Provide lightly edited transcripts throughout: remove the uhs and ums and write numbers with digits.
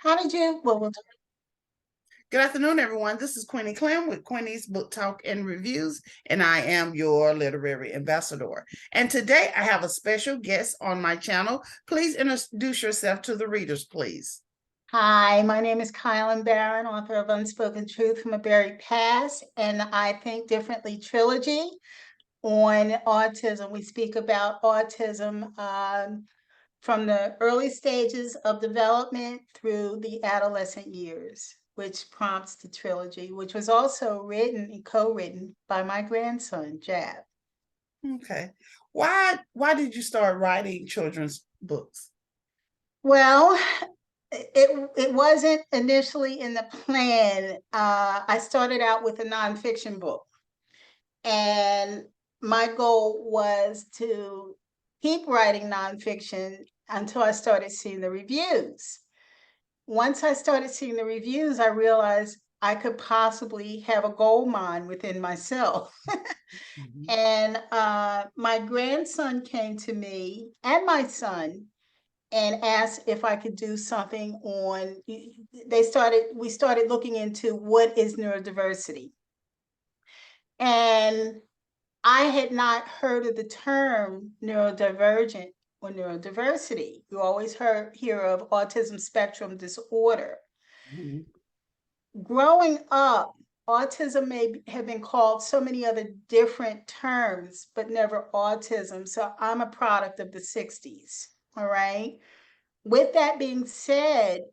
How did you? Well, Good afternoon, everyone. This is Queenie Clem with Queenie's Book Talk and Reviews, and I am your literary ambassador. And today I have a special guest on my channel. Please introduce yourself to the readers, please. hi, my name is Kylen Barron, author of Unspoken Truth from a Buried Past, and I Think Differently trilogy on autism. We speak about autism from the early stages of development through the adolescent years, which prompts the trilogy, which was also written and co-written by my grandson, Jab. Okay. Why did you start writing children's books? Well, it wasn't initially in the plan. I started out with a nonfiction book, and my goal was to keep writing nonfiction until I started seeing the reviews. Once I started seeing the reviews, I realized I could possibly have a gold mine within myself. Mhm. And my grandson came to me and my son and asked if I could do something on, we started looking into what is neurodiversity. And I had not heard of the term neurodivergent or neurodiversity. You always hear of autism spectrum disorder. Mhm. Growing up, autism may have been called so many other different terms, but never autism. So I'm a product of the 60s. All right. With that being said,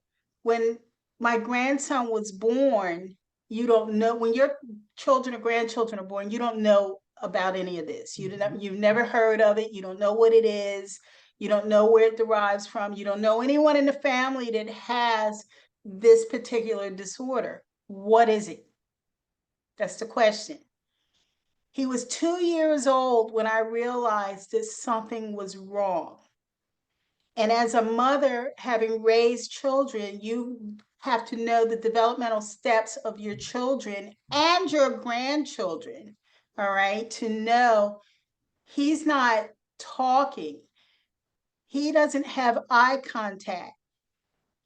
when my grandson was born, you don't know when your children or grandchildren are born, you don't know about any of this. Mhm. You've never heard of it. You don't know what it is. You don't know where it derives from. You don't know anyone in the family that has this particular disorder. What is it? That's the question. He was 2 years old when I realized that something was wrong. And as a mother, having raised children, you have to know the developmental steps of your children and your grandchildren, all right, to know he's not talking. He doesn't have eye contact.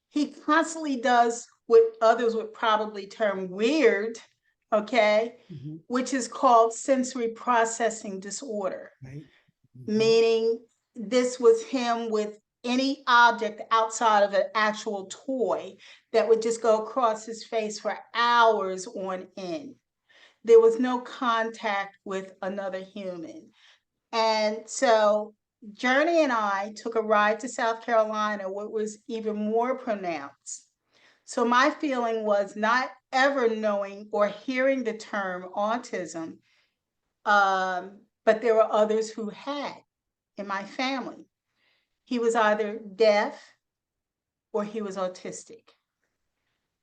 He constantly does what others would probably term weird, okay, Mhm. which is called sensory processing disorder, Right. Mhm. meaning this was him with any object outside of an actual toy that would just go across his face for hours on end. There was no contact with another human. And so Journey and I took a ride to South Carolina where it was even more pronounced. So my feeling was not ever knowing or hearing the term autism, but there were others who had in my family. He was either deaf or he was autistic.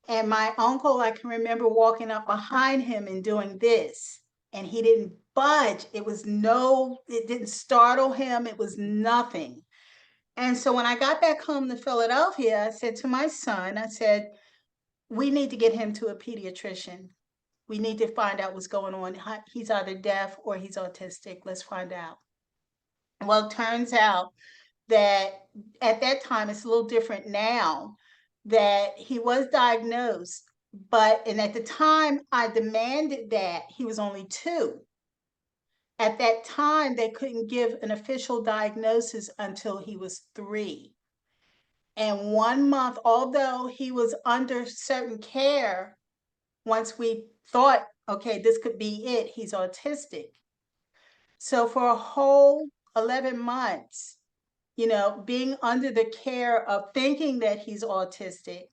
And my uncle, I can remember walking up behind him and doing this, and he didn't budge. It didn't startle him, it was nothing. And so when I got back home to Philadelphia, I said to my son, I said, we need to get him to a pediatrician. We need to find out what's going on. He's either deaf or he's autistic. Let's find out. Well, it turns out that at that time, it's a little different now, that he was diagnosed, and at the time I demanded that he was only 2. At that time, they couldn't give an official diagnosis until he was 3. And 1 month, although he was under certain care, once we thought, okay, this could be it, he's autistic. So for a whole 11 months, being under the care of thinking that he's autistic,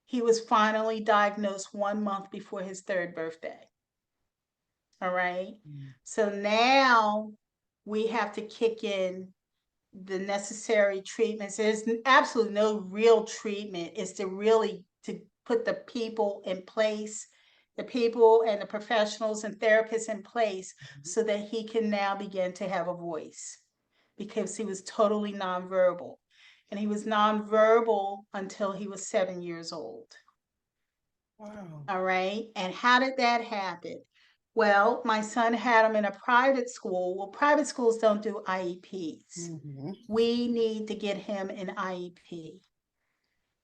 he was finally diagnosed 1 month before his 3rd birthday. All right. Mhm. So now we have to kick in the necessary treatments. There's absolutely no real treatment. It's to really to put the people in place, the people and the professionals and therapists in place so that he can now begin to have a voice because he was totally nonverbal. And he was nonverbal until he was 7 years old. Wow. All right. And how did that happen? Well, my son had him in a private school. Well, private schools don't do IEPs. Mhm. We need to get him an IEP.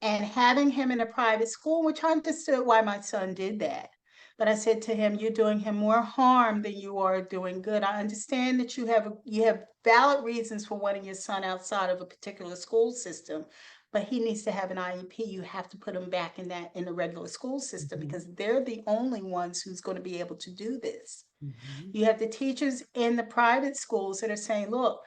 And having him in a private school, which I understood why my son did that. But I said to him, "You're doing him more harm than you are doing good. I understand that you have valid reasons for wanting your son outside of a particular school system, but he needs to have an IEP. You have to put him back in the regular school system because they're the only ones who's going to be able to do this. You have the teachers in the private schools that are saying, look,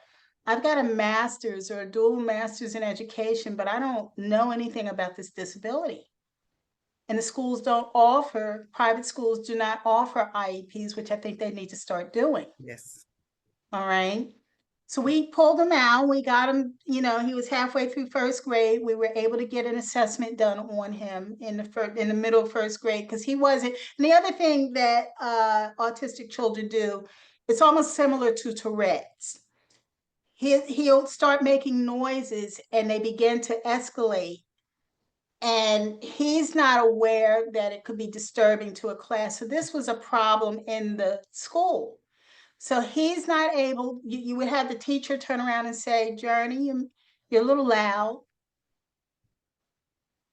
I've got a master's or a dual master's in education, but I don't know anything about this disability. And the schools don't offer, private schools do not offer IEPs, which I think they need to start doing. Yes. All right. So we pulled him out. We got him, he was halfway through first grade. We were able to get an assessment done on him in the middle of first grade because he wasn't. And the other thing that autistic children do, it's almost similar to Tourette's. He'll start making noises and they begin to escalate, and he's not aware that it could be disturbing to a class. So this was a problem in the school. So he's not able, you would have the teacher turn around and say, Journey, you're a little loud.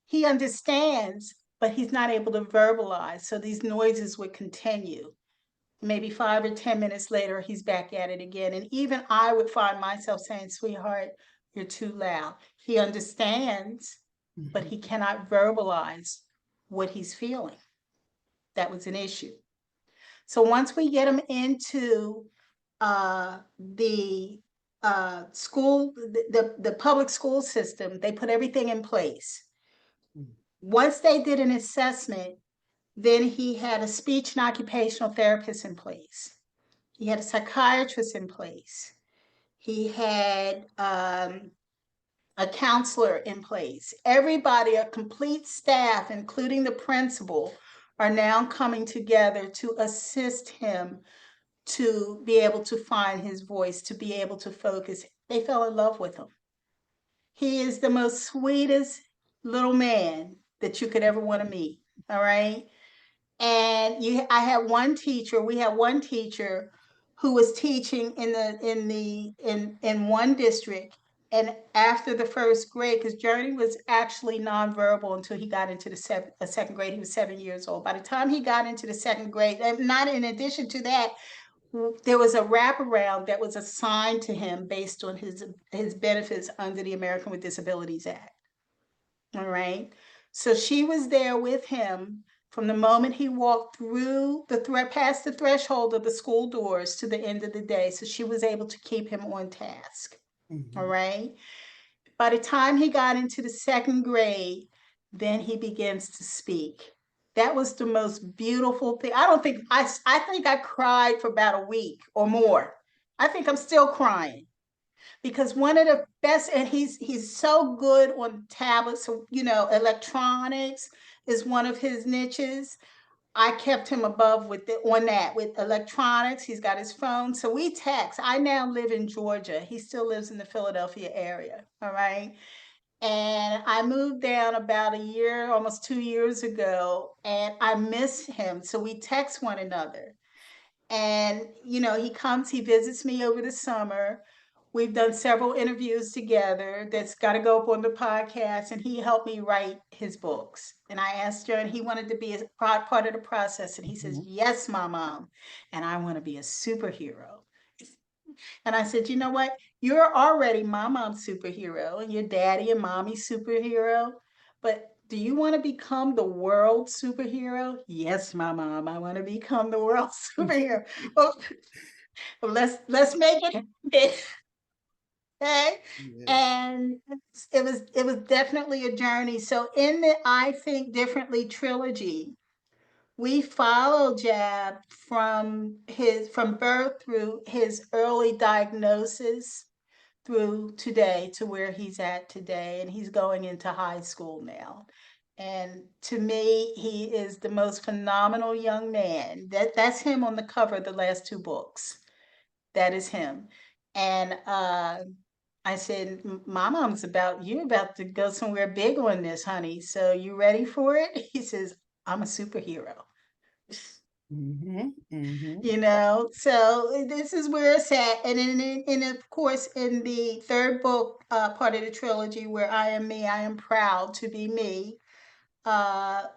He understands, but he's not able to verbalize. So these noises would continue. Maybe 5 or 10 minutes later, he's back at it again. And even I would find myself saying, sweetheart, you're too loud. He understands, but he cannot verbalize what he's feeling. That was an issue. So once we get him into the school, the public school system, they put everything in place. Once they did an assessment, then he had a speech and occupational therapist in place. He had a psychiatrist in place. He had a counselor in place. Everybody, a complete staff, including the principal, are now coming together to assist him to be able to find his voice, to be able to focus. They fell in love with him. He is the most sweetest little man that you could ever want to meet. All right. And I had one teacher, we had one teacher who was teaching in one district. And after the first grade, because Journey was actually nonverbal until he got into the second grade, he was 7 years old. By the time he got into the second grade, not in addition to that, there was a wraparound that was assigned to him based on his benefits under the American with Disabilities Act. All right. So she was there with him from the moment he walked through past the threshold of the school doors to the end of the day. So she was able to keep him on task. All right. By the time he got into the second grade, then he begins to speak. That was the most beautiful thing. I think I cried for about a week or more. I think I'm still crying because one of the best, and he's so good on tablets. So electronics is one of his niches. I kept him above with electronics. He's got his phone, so we text. I now live in Georgia. He still lives in the Philadelphia area. All right. And I moved down about a year, almost 2 years ago, and I miss him. So we text one another. And, he visits me over the summer. We've done several interviews together that's got to go up on the podcast, and he helped me write his books. And I asked John, he wanted to be a part of the process, and he says, yes, my mom, and I want to be a superhero. And I said, you know what? You're already my mom's superhero, and your daddy and mommy's superhero, but do you want to become the world superhero? Yes, my mom, I want to become the world superhero. Well, let's make it big. Okay. Yes. And it was definitely a journey. So in the I Think Differently trilogy, we follow Jab from birth through his early diagnosis through today to where he's at today, and he's going into high school now. And to me, he is the most phenomenal young man. That's him on the cover of the last two books. That is him. And I said, my mom's you're about to go somewhere big on this, honey. So you ready for it? He says, I'm a superhero. Mm-hmm. Mm-hmm. So this is where it's at. And and of course, in the third book, part of the trilogy, where I am me, I am proud to be me,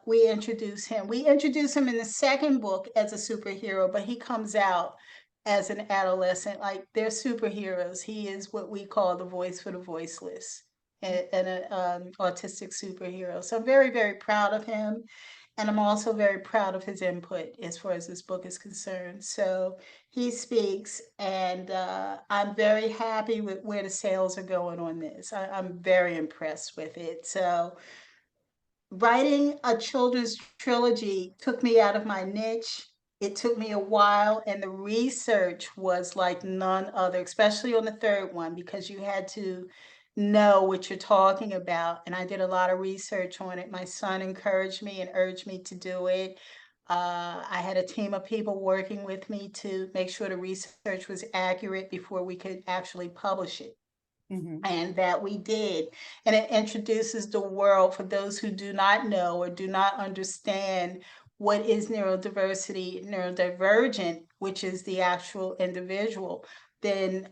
we introduce him. We introduce him in the second book as a superhero, but he comes out as an adolescent. Like, they're superheroes. He is what we call the voice for the voiceless, and an autistic superhero. So I'm very, very proud of him. And I'm also very proud of his input as far as this book is concerned. So he speaks, and I'm very happy with where the sales are going on this. I'm very impressed with it. So writing a children's trilogy took me out of my niche. It took me a while, and the research was like none other, especially on the third one, because you had to know what you're talking about. And I did a lot of research on it. My son encouraged me and urged me to do it. I had a team of people working with me to make sure the research was accurate before we could actually publish it, Mm-hmm. and that we did. And it introduces the world for those who do not know or do not understand what is neurodiversity, neurodivergent, which is the actual individual. Then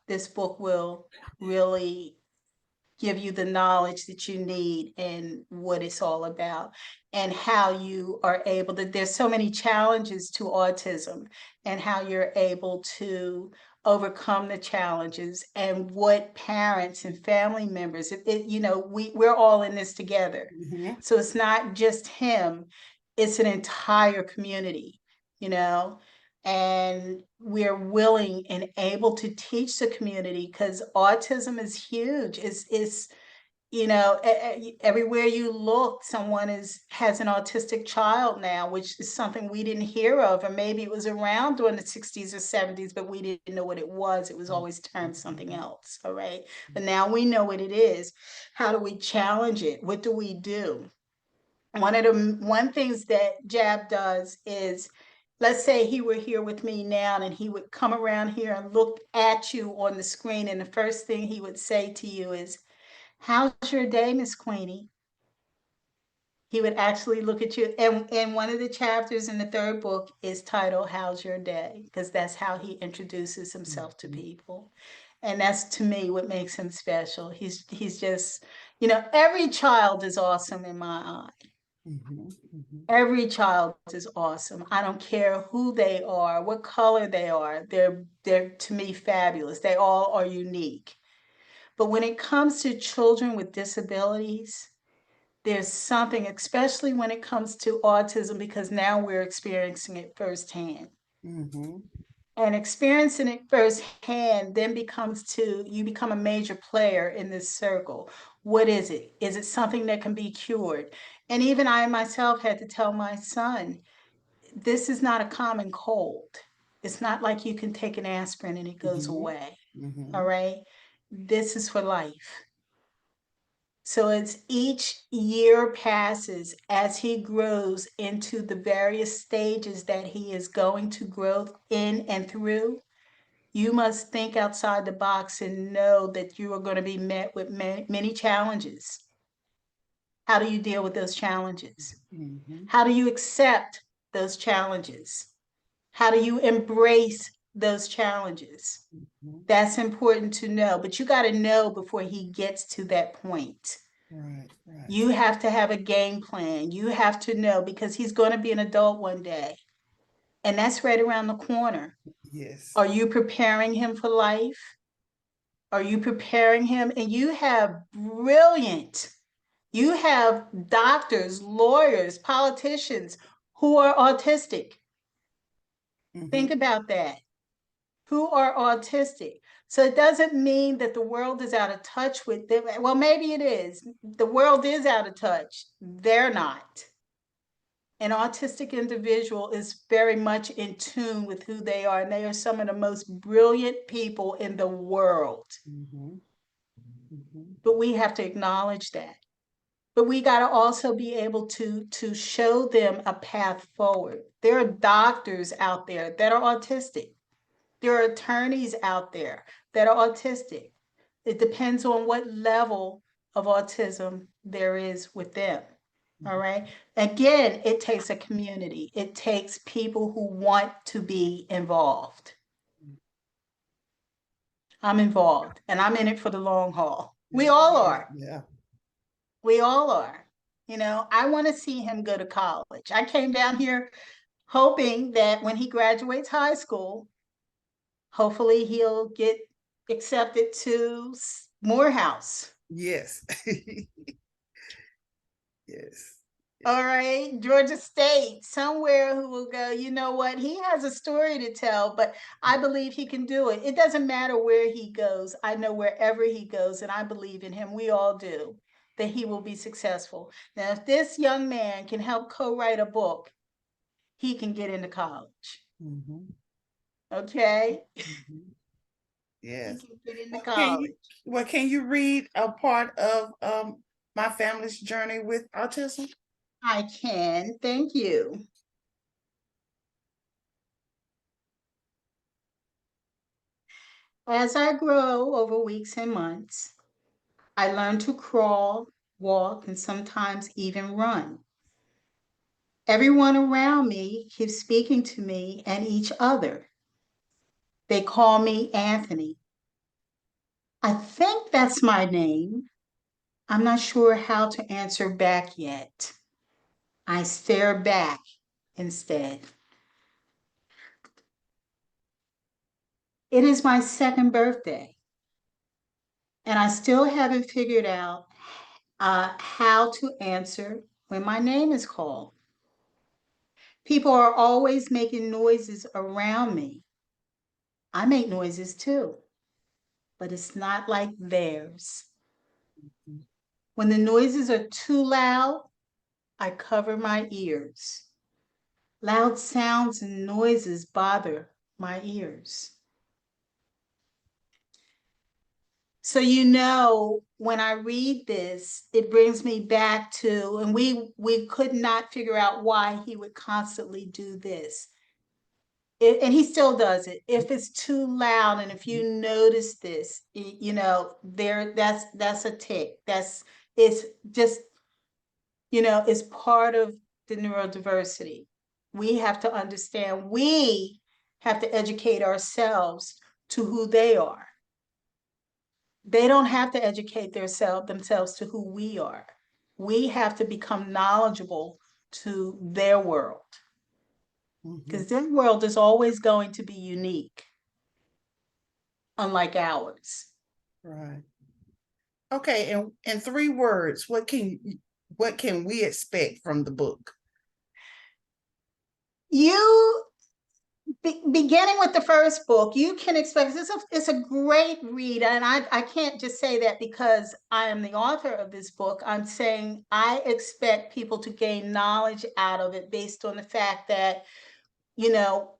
this book will really give you the knowledge that you need and what it's all about, and how you are able to, there's so many challenges to autism, and how you're able to overcome the challenges, and what parents and family members, we're all in this together. Mm-hmm. So it's not just him, it's an entire community, you know and we're willing and able to teach the community, because autism is huge. It's everywhere you look, someone has an autistic child now, which is something we didn't hear of, or maybe it was around during the 60s or 70s, but we didn't know what it was. It was always termed something else. All right, but now we know what it is. How do we challenge it? What do we do? One things that Jab does is, let's say he were here with me now, and he would come around here and look at you on the screen, and the first thing he would say to you is, "How's your day, Miss Queenie?" He would actually look at you. And one of the chapters in the third book is titled "How's Your Day?" because that's how he introduces himself to Mm-hmm. people. And that's, to me, what makes him special. He's just, every child is awesome in my eye. Mm-hmm. Mm-hmm. Every child is awesome. I don't care who they are, what color they are. They're to me fabulous. They all are unique. But when it comes to children with disabilities, there's something, especially when it comes to autism, because now we're experiencing it firsthand. Mm-hmm. And experiencing it firsthand then you become a major player in this circle. What is it? Is it something that can be cured? And even I myself had to tell my son, this is not a common cold. It's not like you can take an aspirin and it goes Mm-hmm. away. All Mm-hmm. right. This is for life. So as each year passes, as he grows into the various stages that he is going to grow in and through, you must think outside the box and know that you are going to be met with many, many challenges. How do you deal with those challenges? Mm-hmm. How do you accept those challenges? How do you embrace those challenges? Mm-hmm. That's important to know, but you got to know before he gets to that point. Right, right. You have to have a game plan. You have to know, because he's going to be an adult one day, and that's right around the corner. Yes. Are you preparing him for life? Are you preparing him? And you have doctors, lawyers, politicians who are autistic. Mm-hmm. Think about that. Who are autistic. So it doesn't mean that the world is out of touch with them. Well, maybe it is. The world is out of touch. They're not. An autistic individual is very much in tune with who they are, and they are some of the most brilliant people in the world. Mm-hmm. Mm-hmm. But we have to acknowledge that. But we got to also be able to show them a path forward. There are doctors out there that are autistic. There are attorneys out there that are autistic. It depends on what level of autism there is with them. All right. Again, it takes a community. It takes people who want to be involved. I'm involved and I'm in it for the long haul. We all are. Yeah. We all are. You know, I want to see him go to college. I came down here hoping that when he graduates high school, hopefully he'll get accepted to Morehouse. Yes. Yes. All right, Georgia State, somewhere who will go, you know what? He has a story to tell, but I believe he can do it. It doesn't matter where he goes. I know wherever he goes, and I believe in him. We all do, that he will be successful. Now, if this young man can help co-write a book, he can get into college. Mm-hmm. Okay? Mm-hmm. He Yes. can get into Well, can college. you can you read a part of my family's journey with autism? I can. Thank you. As I grow over weeks and months, I learn to crawl, walk, and sometimes even run. Everyone around me keeps speaking to me and each other. They call me Anthony. I think that's my name. I'm not sure how to answer back yet. I stare back instead. It is my second birthday, and I still haven't figured out how to answer when my name is called. People are always making noises around me. I make noises too, but it's not like theirs. When the noises are too loud, I cover my ears. Loud sounds and noises bother my ears. So, you know, when I read this, it brings me back to, and we could not figure out why he would constantly do this. And he still does it. If it's too loud, and if you notice this, you know, that's a tick. It's just, you know, it's part of the neurodiversity. We have to understand, we have to educate ourselves to who they are. They don't have to educate themselves to who we are. We have to become knowledgeable to their world, Mm-hmm. because their world is always going to be unique, unlike ours. Right. Okay, and in 3 words, what can we expect from the book? You beginning with the first book, you can expect it's a great read, and I can't just say that because I am the author of this book. I'm saying I expect people to gain knowledge out of it based on the fact that, you know,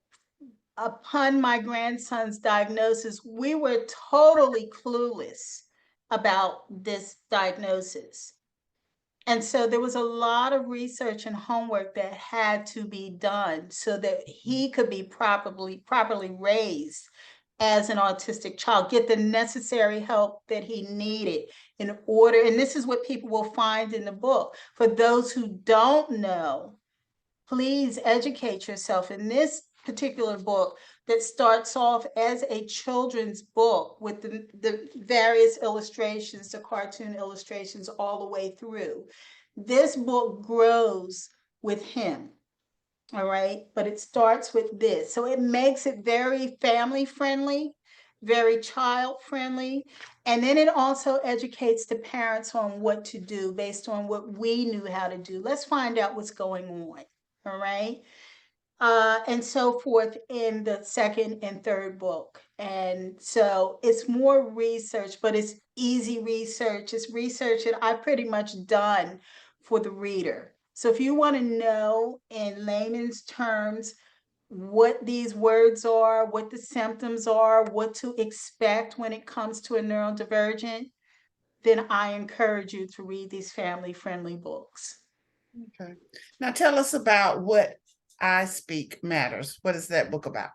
upon my grandson's diagnosis, we were totally clueless about this diagnosis. And so there was a lot of research and homework that had to be done so that he could be properly raised as an autistic child, get the necessary help that he needed in order. And this is what people will find in the book. For those who don't know, please educate yourself. In this particular book that starts off as a children's book with the various illustrations, the cartoon illustrations all the way through, this book grows with him. All right, but it starts with this. So it makes it very family friendly, very child friendly. And then it also educates the parents on what to do based on what we knew how to do. Let's find out what's going on. All right. And so forth in the second and third book. And so it's more research, but it's easy research. It's research that I've pretty much done for the reader. So if you want to know in layman's terms what these words are, what the symptoms are, what to expect when it comes to a neurodivergent, then I encourage you to read these family friendly books. Okay. Now tell us about What I Speak Matters. What is that book about?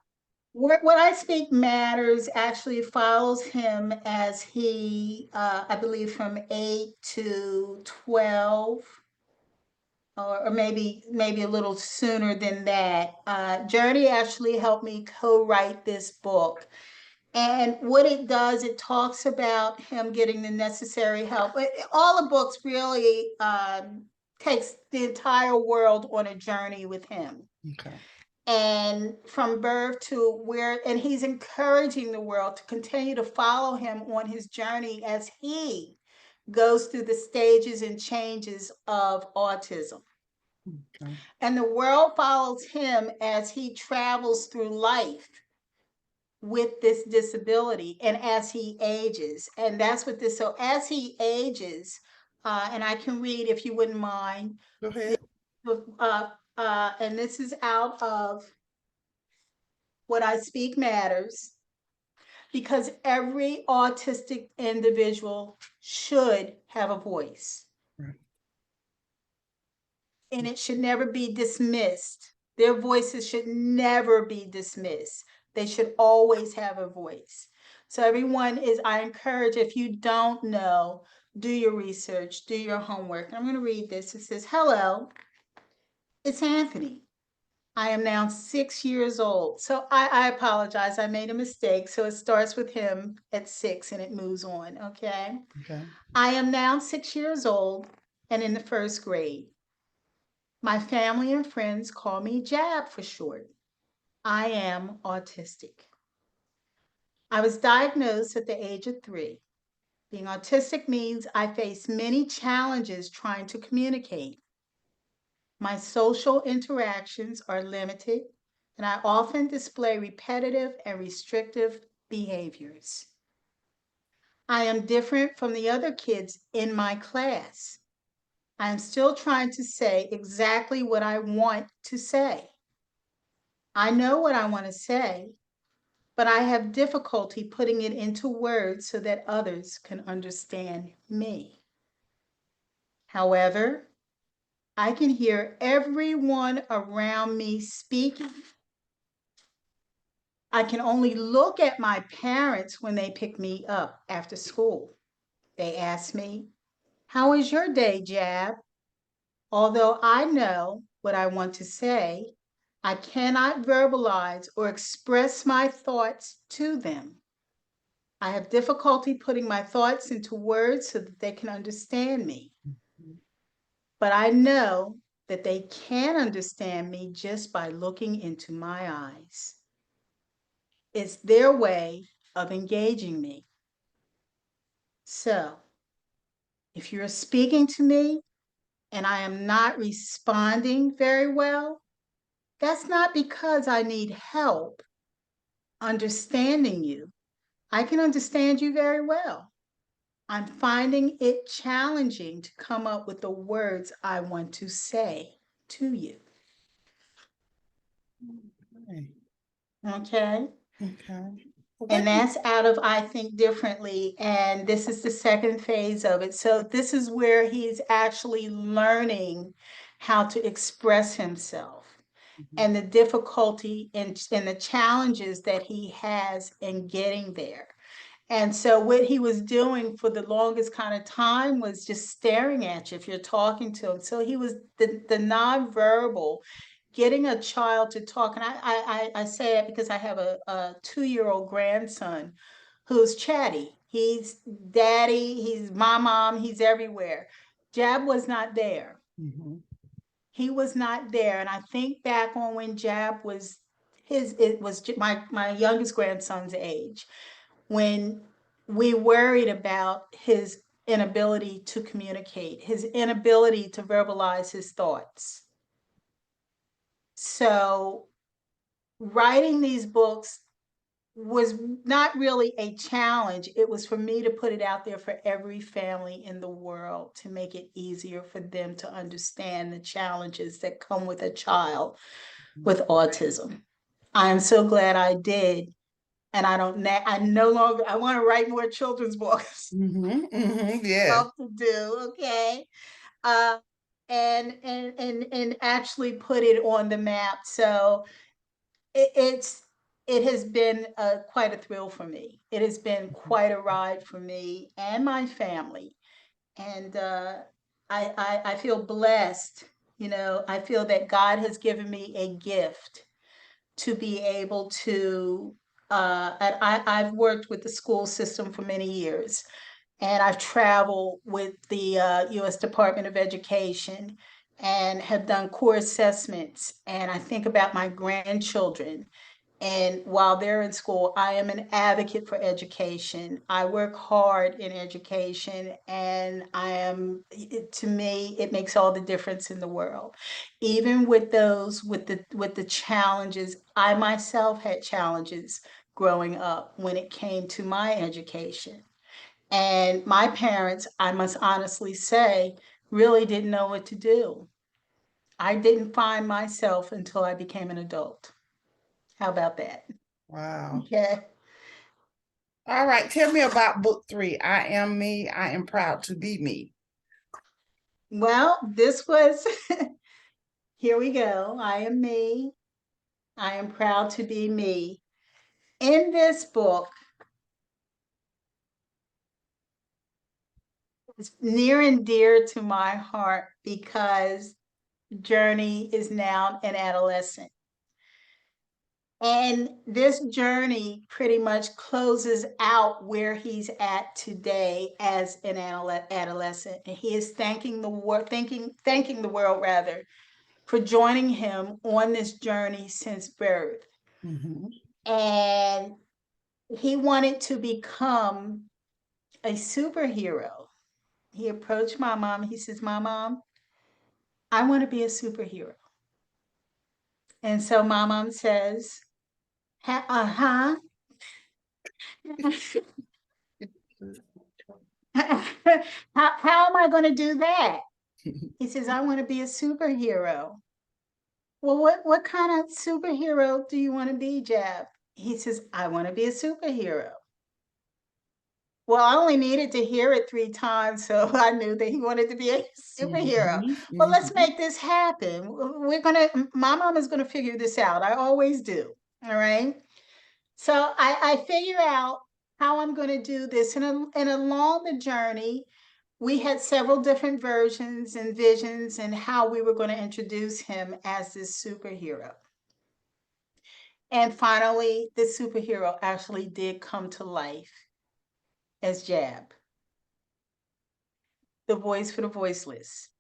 What I Speak Matters actually follows him as he, I believe, from 8 to 12. or maybe a little sooner than that. Journey actually helped me co-write this book. And what it does, it talks about him getting the necessary help. All the books really takes the entire world on a journey with him. Okay. And from birth to where, and he's encouraging the world to continue to follow him on his journey as he goes through the stages and changes of autism. Okay. And the world follows him as he travels through life with this disability and as he ages. And that's what this, so as he ages, and I can read if you wouldn't mind. Go ahead. And this is out of What I Speak Matters, because every autistic individual should have a voice. Right. And it should never be dismissed. Their voices should never be dismissed. They should always have a voice. So everyone is, I encourage, if you don't know, do your research, do your homework. I'm going to read this. It says, hello, it's Anthony. I am now 6 years old. So I apologize. I made a mistake. So it starts with him at 6 and it moves on. Okay. Okay. I am now 6 years old and in the first grade. My family and friends call me Jab for short. I am autistic. I was diagnosed at the age of 3. Being autistic means I face many challenges trying to communicate. My social interactions are limited, and I often display repetitive and restrictive behaviors. I am different from the other kids in my class. I am still trying to say exactly what I want to say. I know what I want to say, but I have difficulty putting it into words so that others can understand me. However, I can hear everyone around me speaking. I can only look at my parents when they pick me up after school. They ask me, how was your day, Jab? Although I know what I want to say, I cannot verbalize or express my thoughts to them. I have difficulty putting my thoughts into words so that they can understand me. But I know that they can understand me just by looking into my eyes. It's their way of engaging me. So, if you're speaking to me and I am not responding very well, that's not because I need help understanding you. I can understand you very well. I'm finding it challenging to come up with the words I want to say to you. Okay. Okay. Okay. Well, And thank you. that's out of I Think Differently. And this is the second phase of it. So this is where he's actually learning how to express himself and the difficulty and the challenges that he has in getting there. And so what he was doing for the longest kind of time was just staring at you if you're talking to him. So he was the nonverbal, getting a child to talk. And I say that because I have a 2-year-old grandson who's chatty. He's daddy, he's my mom, he's everywhere. Jab was not there. Mhm. He was not there. And I think back on when Jab was it was my youngest grandson's age, when we worried about his inability to communicate, his inability to verbalize his thoughts. So writing these books was not really a challenge. It was for me to put it out there for every family in the world to make it easier for them to understand the challenges that come with a child with autism. I am so glad I did. And I no longer, I want to write more children's books. Yeah. Love to do, okay? Uh, and actually put it on the map. So it's it has been quite a thrill for me. It has been quite a ride for me and my family, and I feel blessed You know, I feel that God has given me a gift to be able to, and I've worked with the school system for many years, and I've traveled with the US Department of Education and have done core assessments. And I think about my grandchildren. And while they're in school, I am an advocate for education. I work hard in education, and to me, it makes all the difference in the world. Even with those, with the challenges, I myself had challenges growing up when it came to my education. And my parents, I must honestly say, really didn't know what to do. I didn't find myself until I became an adult. How about that? Wow. Okay. All right. Tell me about book 3. I am me. I am proud to be me. Well, this was, here we go. I am me. I am proud to be me. In this book, it's near and dear to my heart because Journey is now an adolescent. And this journey pretty much closes out where he's at today as an adolescent. And he is thanking the world, thanking the world rather, for joining him on this journey since birth. Mhm. And he wanted to become a superhero. He approached my mom. He says, "My mom, I want to be a superhero." And so my mom says, "Uh huh." How am I going to do that? He says, "I want to be a superhero." Well, what kind of superhero do you want to be, Jab? He says, "I want to be a superhero." Well, I only needed to hear it 3 times, so I knew that he wanted to be a superhero. Mhm. Well, let's Mhm. make this happen. My mom is gonna figure this out. I always do. All right. So I figure out how I'm gonna do this. And along the journey, we had several different versions and visions and how we were going to introduce him as this superhero. And finally, the superhero actually did come to life as Jab, the voice for the voiceless,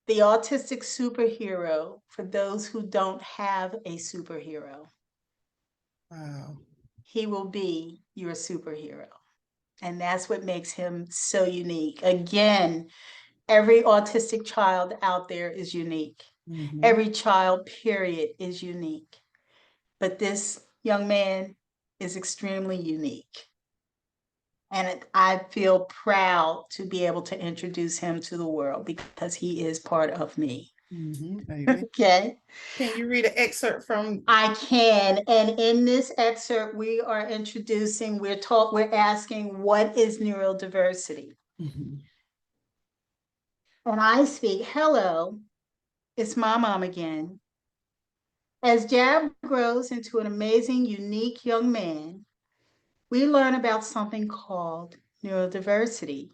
the autistic superhero for those who don't have a superhero. Wow. He will be your superhero. And that's what makes him so unique. Again, every autistic child out there is unique. Mhm. Every child, period, is unique. But this young man is extremely unique. And I feel proud to be able to introduce him to the world because he is part of me. Mhm. Amen. Okay. Can you read an excerpt from? I can. And in this excerpt, we are introducing, we're asking, what is neurodiversity? Mhm. And I speak, hello, it's my mom again. As Jab grows into an amazing, unique young man, we learn about something called neurodiversity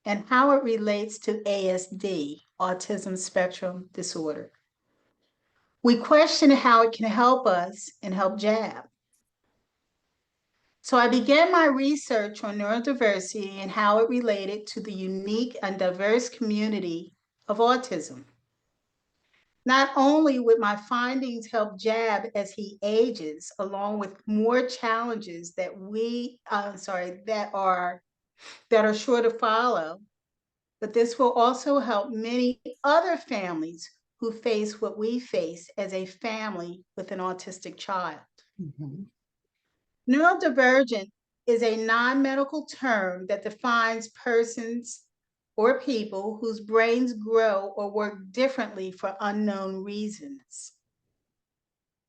and how it relates to ASD, autism spectrum disorder. We question how it can help us and help Jab. So I began my research on neurodiversity and how it related to the unique and diverse community of autism. Not only would my findings help Jab as he ages, along with more challenges that are sure to follow, but this will also help many other families who face what we face as a family with an autistic child. Mhm. Neurodivergent is a non-medical term that defines persons or people whose brains grow or work differently for unknown reasons.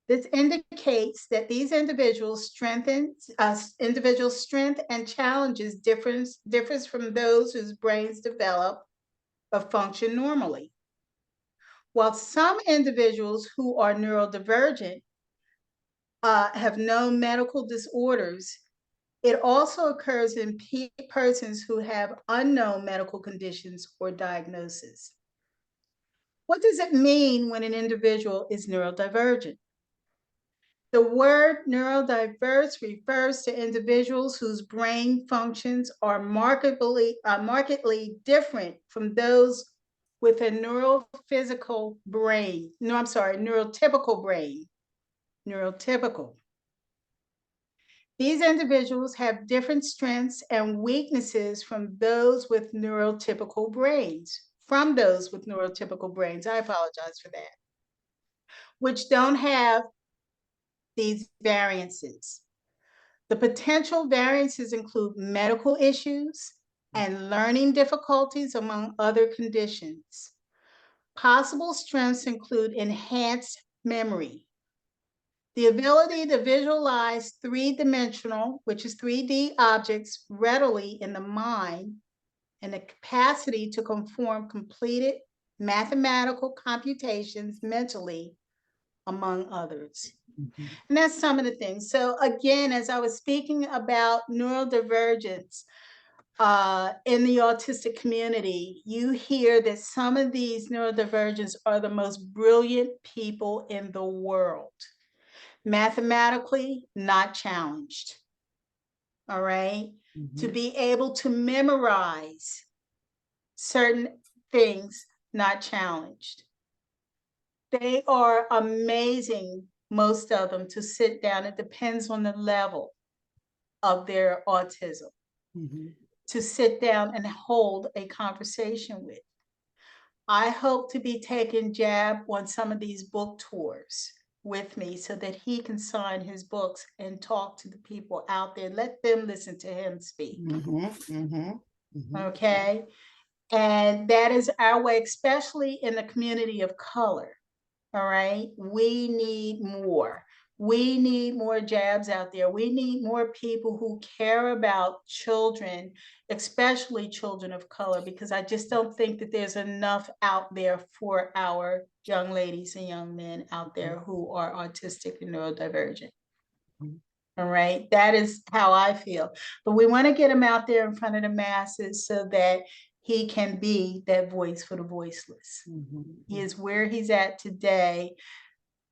This indicates that these individuals' strength and challenges differs from those whose brains develop or function normally. While some individuals who are neurodivergent have no medical disorders, it also occurs in persons who have unknown medical conditions or diagnoses. What does it mean when an individual is neurodivergent? The word neurodiverse refers to individuals whose brain functions are markedly different from those with a neurotypical brain. Neurotypical. These individuals have different strengths and weaknesses from those with neurotypical brains. I apologize for that, which don't have these variances. The potential variances include medical issues and learning difficulties, among other conditions. Possible strengths include enhanced memory, the ability to visualize three-dimensional, which is 3D objects readily in the mind, and the capacity to perform completed mathematical computations mentally, among others. And that's some of the things. So again, as I was speaking about neurodivergence in the autistic community, you hear that some of these neurodivergents are the most brilliant people in the world. Mathematically, not challenged. All right. To be able to memorize certain things, not challenged. They are amazing, most of them, to sit down. It depends on the level of their autism, to sit down and hold a conversation with. I hope to be taking Jab on some of these book tours with me so that he can sign his books and talk to the people out there. Let them listen to him speak. Okay. And that is our way, especially in the community of color. All right. We need more. We need more Jabs out there. We need more people who care about children, especially children of color, because I just don't think that there's enough out there for our young ladies and young men out there who are autistic and neurodivergent. All right. That is how I feel. But we want to get him out there in front of the masses so that he can be that voice for the voiceless. He is where he's at today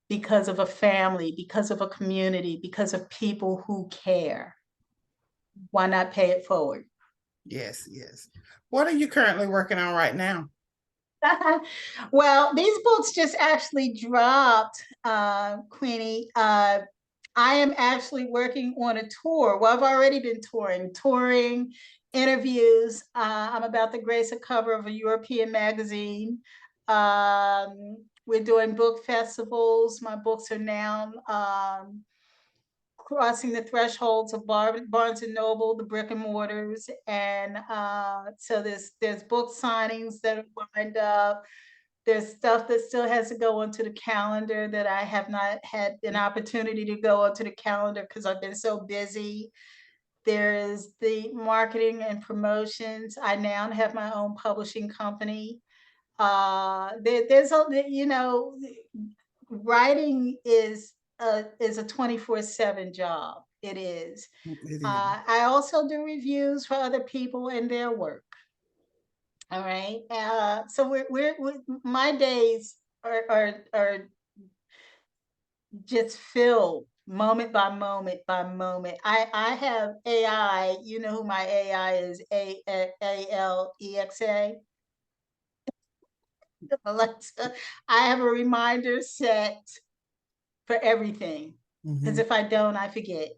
because of a family, because of a community, because of people who care. Why not pay it forward? Yes, yes. What are you currently working on right now? Well, these books just actually dropped, Queenie. I am actually working on a tour. Well, I've already been touring, interviews. I'm about to grace a cover of a European magazine. We're doing book festivals. My books are now crossing the thresholds of Barnes and Noble, the brick and mortars, and so there's book signings that are lined up. There's stuff that still has to go onto the calendar that I have not had an opportunity to go onto the calendar because I've been so busy. There is the marketing and promotions. I now have my own publishing company. There's a, writing is a 24/7 job. It is. I also do reviews for other people and their work. All right. So we're my days are just filled moment by moment by moment. I have AI. You know who my AI is? Alexa. Alexa. I have a reminder set for everything because if I don't, I forget.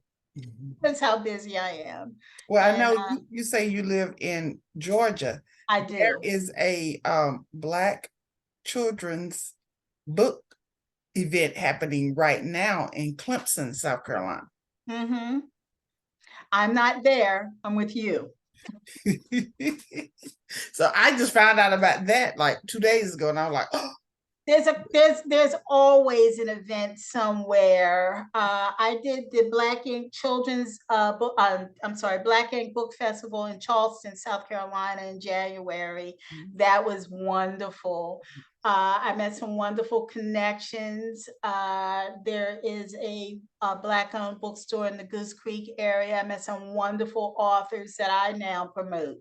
That's how busy I am. Well, I know you say you live in Georgia. I do. There is a Black children's book event happening right now in Clemson, South Carolina. I'm not there. I'm with you. So I just found out about that like 2 days ago, and I was like, oh. There's always an event somewhere. I did the Black Ink Children's Black Ink Book Festival in Charleston, South Carolina in January. That was wonderful. I met some wonderful connections. There is a Black-owned bookstore in the Goose Creek area. I met some wonderful authors that I now promote.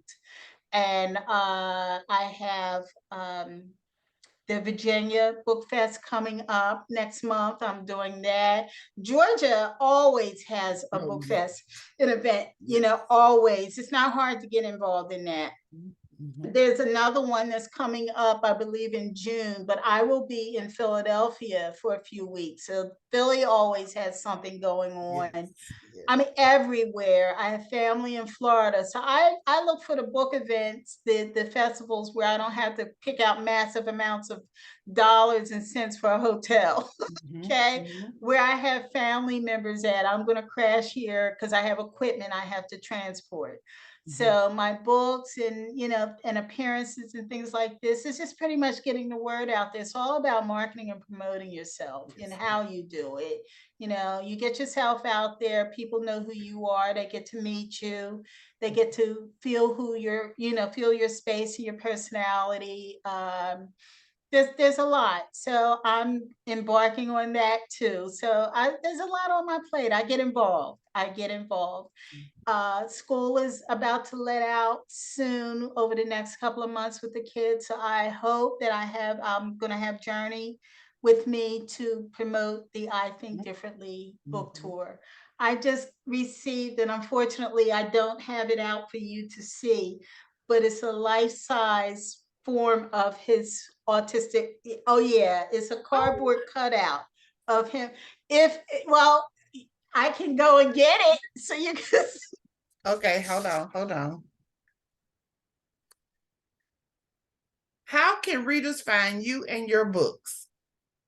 And I have the Virginia Book Fest coming up next month. I'm doing that. Georgia always has a book fest, an event, you know, always. It's not hard to get involved in that. There's another one that's coming up, I believe, in June, but I will be in Philadelphia for a few weeks. So Philly always has something going on. Yes. I mean, everywhere. I have family in Florida. So I look for the book events, the festivals where I don't have to pick out massive amounts of dollars and cents for a hotel. Okay. Where I have family members at, I'm going to crash here because I have equipment I have to transport. So my books and, you know, and appearances and things like this, is just pretty much getting the word out there. It's all about marketing and promoting yourself and how you do it. You know, you get yourself out there, people know who you are, they get to meet you, they get to feel who you're, you know, feel your space and your personality. There's a lot. So I'm embarking on that too. So there's a lot on my plate. I get involved. School is about to let out soon over the next couple of months with the kids. So I hope that I'm going to have Journey with me to promote the I Think Differently book tour. I just received, and unfortunately, I don't have it out for you to see, but it's a life-size form of his autistic. Oh yeah, it's a cardboard cutout of him. Well, I can go and get it so you can. Okay, hold on. How can readers find you and your books?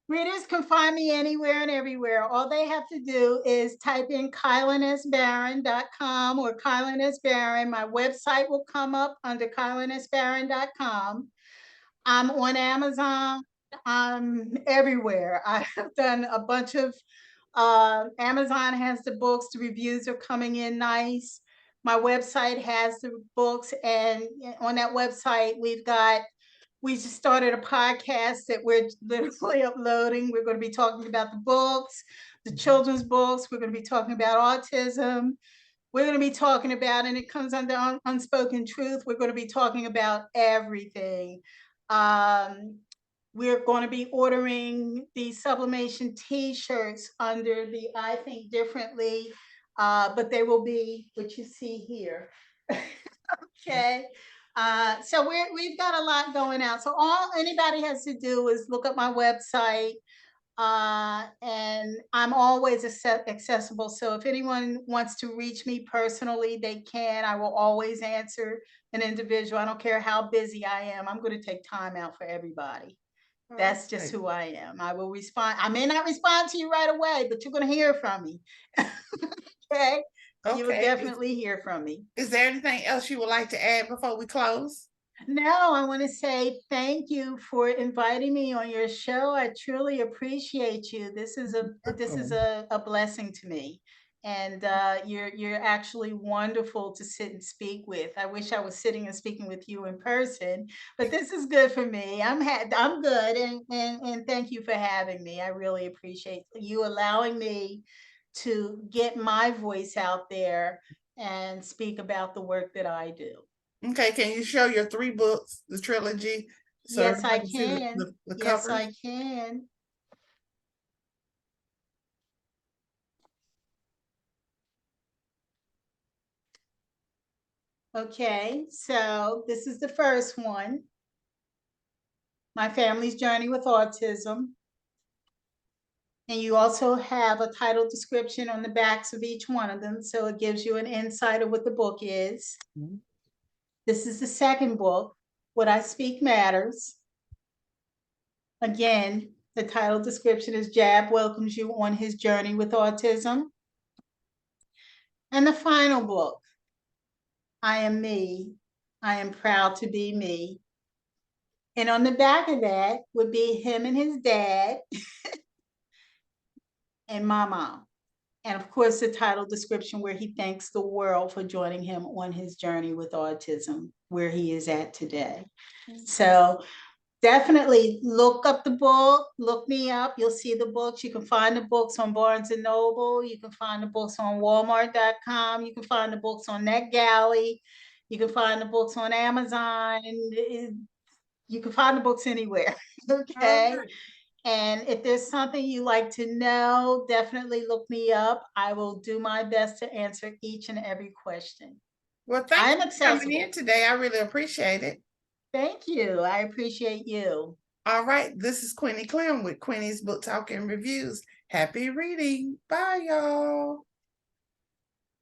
Readers can find me anywhere and everywhere. All they have to do is type in KylenSBarron.com or Kylen S. Barron. My website will come up under KylenSBarron.com. I'm on Amazon. I'm everywhere. I have done a bunch of Amazon has the books, the reviews are coming in nice. My website has the books, and on that website, we just started a podcast that we're literally uploading. We're going to be talking about the books, the children's books. We're going to be talking about autism. We're going to be talking about, and it comes under Unspoken Truth, we're going to be talking about everything. We're going to be ordering the sublimation t-shirts under the I Think Differently, but they will be what you see here. Okay. So we've got a lot going out. So all anybody has to do is look up my website, and I'm always accessible. So if anyone wants to reach me personally, they can. I will always answer an individual. I don't care how busy I am. I'm going to take time out for everybody. That's just who I am. I will respond. I may not respond to you right away, but you're going to hear from me. Okay. You will definitely hear from me. Is there anything else you would like to add before we close? No, I want to say thank you for inviting me on your show. I truly appreciate you. This is a blessing to me. And you're actually wonderful to sit and speak with. I wish I was sitting and speaking with you in person, but this is good for me. I'm good, and thank you for having me. I really appreciate you allowing me to get my voice out there and speak about the work that I do. Okay, can you show your 3 books, the trilogy? So yes, I can. The yes, covers? I can. Okay, so this is the first one. My Family's Journey with Autism. And you also have a title description on the backs of each one of them, so it gives you an insight of what the book is. Mm-hmm. This is the second book, What I Speak Matters. Again, the title description is Jab welcomes you on his journey with autism. And the final book, I Am Me. I Am Proud to Be Me. And on the back of that would be him and his dad and my mom. And of course, the title description where he thanks the world for joining him on his journey with autism, where he is at today. Mm-hmm. So definitely look up the book, look me up. You'll see the books. You can find the books on Barnes & Noble. You can find the books on Walmart.com. You can find the books on NetGalley. You can find the books on Amazon. You can find the books anywhere. All Okay. right. And if there's something you like to know, definitely look me up. I will do my best to answer each and every question. Well, thank I'm you for coming in accessible. today. I really appreciate it. Thank you. I appreciate you. All right, this is Queenie Clem with Queenie's Book Talk and Reviews. Happy reading. Bye, y'all.